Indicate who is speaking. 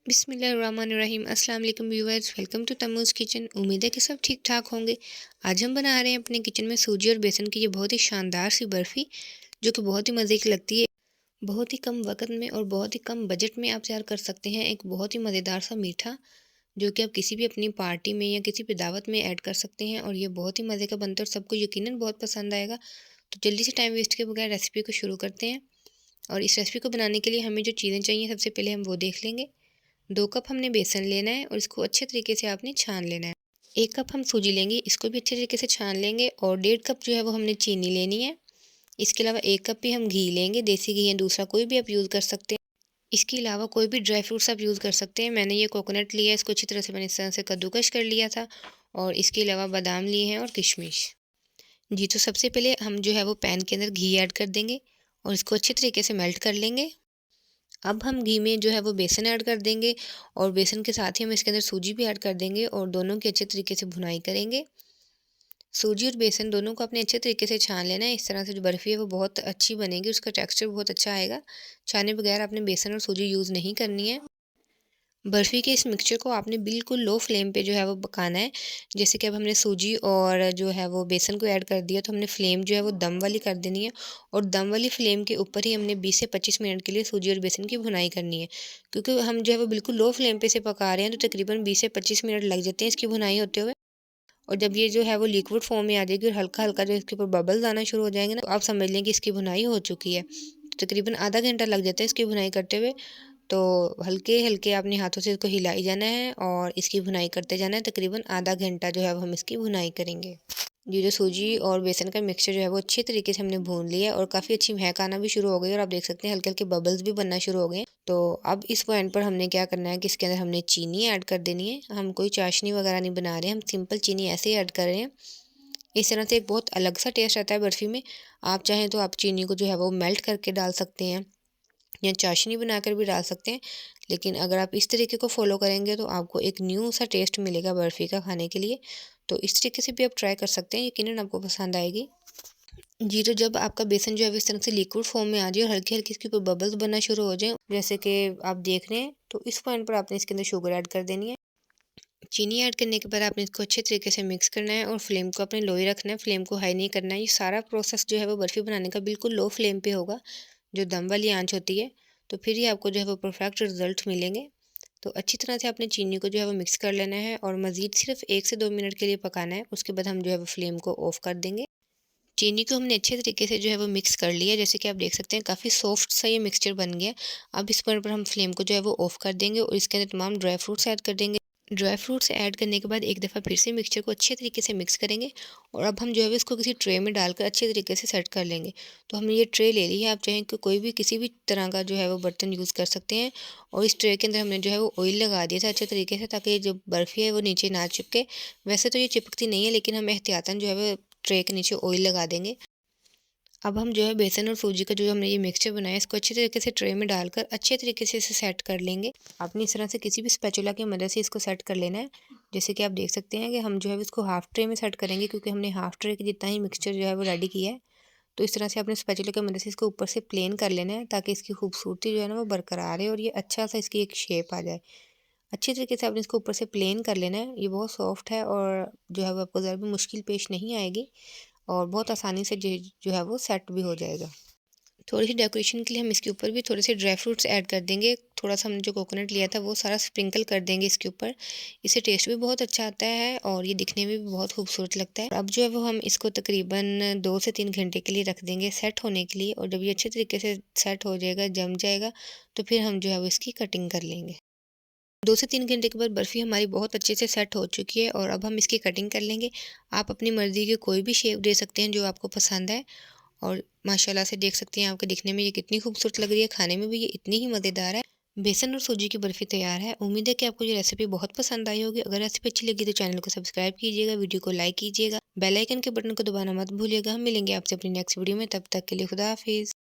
Speaker 1: बिस्मिल्लाहिर्रहमानिर्रहीम। अस्सलाम वालेकुम व्यूअर्स, वेलकम टू तम्मूज़ किचन। उम्मीद है कि सब ठीक ठाक होंगे। आज हम बना रहे हैं अपने किचन में सूजी और बेसन की ये बहुत ही शानदार सी बर्फ़ी, जो कि बहुत ही मज़े की लगती है। बहुत ही कम वक्त में और बहुत ही कम बजट में आप तैयार कर सकते हैं एक बहुत ही मज़ेदार सा मीठा, जो कि आप किसी भी अपनी पार्टी में या किसी भी दावत में ऐड कर सकते हैं और ये बहुत ही मज़े का बनता है और सबको यकीनन बहुत पसंद आएगा। तो जल्दी से टाइम वेस्ट के बगैर रेसिपी को शुरू करते हैं। और इस रेसिपी को बनाने के लिए हमें जो चीज़ें चाहिए सबसे पहले हम वो देख लेंगे। 2 कप हमने बेसन लेना है और इसको अच्छे तरीके से आपने छान लेना है। 1 कप हम सूजी लेंगे, इसको भी अच्छे तरीके से छान लेंगे और 1.5 कप जो है वो हमने चीनी लेनी है। इसके अलावा 1 कप भी हम घी लेंगे, देसी घी या दूसरा कोई भी आप यूज़ कर सकते हैं। इसके अलावा कोई भी ड्राई फ्रूट्स आप यूज़ कर सकते हैं। मैंने ये कोकोनट लिया है, इसको अच्छी तरह से मैंने इस तरह से कद्दूकश कर लिया था और इसके अलावा बादाम लिए हैं और किशमिश। जी, तो सबसे पहले हम जो है वो पैन के अंदर घी ऐड कर देंगे और इसको अच्छे तरीके से मेल्ट कर लेंगे। अब हम घी में जो है वो बेसन ऐड कर देंगे और बेसन के साथ ही हम इसके अंदर सूजी भी ऐड कर देंगे और दोनों की अच्छे तरीके से भुनाई करेंगे। सूजी और बेसन दोनों को अपने अच्छे तरीके से छान लेना है। इस तरह से जो बर्फ़ी है वो बहुत अच्छी बनेगी, उसका टेक्सचर बहुत अच्छा आएगा। छाने बगैर आपने बेसन और सूजी यूज़ नहीं करनी है। बर्फ़ी के इस मिक्सचर को आपने बिल्कुल लो फ्लेम पे जो है वो पकाना है। जैसे कि अब हमने सूजी और जो है वो बेसन को ऐड कर दिया, तो हमने फ्लेम जो है वो दम वाली कर देनी है और दम वाली फ्लेम के ऊपर ही हमने 20 से 25 मिनट के लिए सूजी और बेसन की भुनाई करनी है। क्योंकि हम जो है वो बिल्कुल लो फ्लेम पे इसे पका रहे हैं, तो तकरीबन 20 से 25 मिनट लग जाते हैं इसकी भुनाई होते हुए। और जब ये जो है वो लिक्विड फॉर्म में आ जाएगी और हल्का-हल्का जो इसके ऊपर बबल्स आना शुरू हो जाएँगे ना, तो आप समझ लें कि इसकी भुनाई हो चुकी है। तो तकरीबन आधा घंटा लग जाता है इसकी भुनाई करते हुए। तो हल्के-हल्के अपने हाथों से इसको हिलाई जाना है और इसकी भुनाई करते जाना है। तकरीबन आधा घंटा जो है वो हम इसकी भुनाई करेंगे। ये जो सूजी और बेसन का मिक्सचर जो है वो अच्छे तरीके से हमने भून लिया है और काफ़ी अच्छी महक आना भी शुरू हो गई है और आप देख सकते हैं हल्के-हल्के बबल्स भी बनना शुरू हो गए हैं। तो अब इस पॉइंट पर हमने क्या करना है कि इसके अंदर हमने चीनी ऐड कर देनी है। हम कोई चाशनी वगैरह नहीं बना रहे हैं, हम सिंपल चीनी ऐसे ही ऐड कर रहे हैं। इस तरह से एक बहुत अलग सा टेस्ट आता है बर्फ़ी में। आप चाहें तो आप चीनी को जो है वो मेल्ट करके डाल सकते हैं या चाशनी बनाकर भी डाल सकते हैं। लेकिन अगर आप इस तरीके को फ़ॉलो करेंगे तो आपको एक न्यू सा टेस्ट मिलेगा बर्फ़ी का खाने के लिए। तो इस तरीके से भी आप ट्राई कर सकते हैं, यकीनन आपको पसंद आएगी। जी, तो जब आपका बेसन जो है वो इस तरह से लिक्विड फ़ॉर्म में आ जाए और हल्की-हल्की इसके ऊपर बबल्स बनना शुरू हो जाएँ, जैसे कि आप देख रहे हैं, तो इस पॉइंट पर आपने इसके अंदर शुगर ऐड कर देनी है। चीनी ऐड करने के बाद आपने इसको अच्छे तरीके से मिक्स करना है और फ्लेम को अपने लो ही रखना है, फ्लेम को हाई नहीं करना है। ये सारा प्रोसेस जो है वो बर्फ़ी बनाने का बिल्कुल लो फ्लेम पे होगा, जो दम वाली आँच होती है। तो फिर ही आपको जो है वो परफेक्ट रिज़ल्ट मिलेंगे। तो अच्छी तरह से आपने चीनी को जो है वो मिक्स कर लेना है और मज़ीद सिर्फ 1 से 2 मिनट के लिए पकाना है। उसके बाद हम जो है वो फ्लेम को ऑफ़ कर देंगे। चीनी को हमने अच्छे तरीके से जो है वो मिक्स कर लिया, जैसे कि आप देख सकते हैं काफ़ी सॉफ्ट सा ये मिक्सचर बन गया। अब इस पॉइंट पर हम फ्लेम को जो है वो ऑफ़ कर देंगे और इसके अंदर तमाम ड्राई फ्रूट्स ऐड कर देंगे। ड्राई फ्रूट्स ऐड करने के बाद एक दफ़ा फिर से मिक्सचर को अच्छे तरीके से मिक्स करेंगे और अब हम जो है वो इसको किसी ट्रे में डालकर अच्छे तरीके से सेट कर लेंगे। तो हमने ये ट्रे ले ली है, आप चाहें कि कोई भी किसी भी तरह का जो है वो बर्तन यूज़ कर सकते हैं और इस ट्रे के अंदर हमने जो है वो ऑयल लगा दिया था अच्छे तरीके से, ताकि ये जो बर्फ़ी है वो नीचे ना चिपके। वैसे तो ये चिपकती नहीं है, लेकिन हम एहतियातन जो है वो ट्रे के नीचे ऑयल लगा देंगे। अब हम जो है बेसन और सूजी का जो हमने ये मिक्सचर बनाया है, इसको अच्छे तरीके से ट्रे में डालकर अच्छे तरीके से इसे सेट कर लेंगे। आपने इस तरह से किसी भी स्पैचुला की मदद से इसको सेट कर लेना है। जैसे कि आप देख सकते हैं कि हम जो है इसको हाफ़ ट्रे में सेट करेंगे, क्योंकि हमने हाफ़ ट्रे के जितना ही मिक्सचर जो है वो रेडी किया है। तो इस तरह से आपने स्पैचुला की मदद से इसको ऊपर से प्लेन कर लेना है, ताकि इसकी खूबसूरती जो है ना वो बरकरार रहे और ये अच्छा सा इसकी एक शेप आ जाए। अच्छे तरीके से आपने इसको ऊपर से प्लेन कर लेना है। ये बहुत सॉफ्ट है और जो है वो आपको ज़रा भी मुश्किल पेश नहीं आएगी और बहुत आसानी से जो है वो सेट भी हो जाएगा। थोड़ी-सी डेकोरेशन के लिए हम इसके ऊपर भी थोड़े से ड्राई फ्रूट्स ऐड कर देंगे। थोड़ा-सा हमने जो कोकोनट लिया था वो सारा स्प्रिंकल कर देंगे इसके ऊपर। इससे टेस्ट भी बहुत अच्छा आता है और ये दिखने में भी बहुत खूबसूरत लगता है। अब जो है वो हम इसको तकरीबन 2 से 3 घंटे के लिए रख देंगे सेट होने के लिए, और जब ये अच्छे तरीके से सेट हो जाएगा, जम जाएगा, तो फिर हम जो है वो इसकी कटिंग कर लेंगे। 2 से 3 घंटे के बाद बर्फ़ी हमारी बहुत अच्छे से सेट हो चुकी है और अब हम इसकी कटिंग कर लेंगे। आप अपनी मर्ज़ी की कोई भी शेप दे सकते हैं जो आपको पसंद है और माशाल्लाह से देख सकते हैं आपके दिखने में ये कितनी खूबसूरत लग रही है, खाने में भी ये इतनी ही मज़ेदार है। बेसन और सूजी की बर्फ़ी तैयार है। उम्मीद है कि आपको ये रेसिपी बहुत पसंद आई होगी। अगर रेसिपी अच्छी लगी तो चैनल को सब्सक्राइब कीजिएगा, वीडियो को लाइक कीजिएगा, बेल आइकन के बटन को दबाना मत भूलिएगा। हम मिलेंगे आपसे अपनी नेक्स्ट वीडियो में, तब तक के लिए खुदा हाफ़िज़।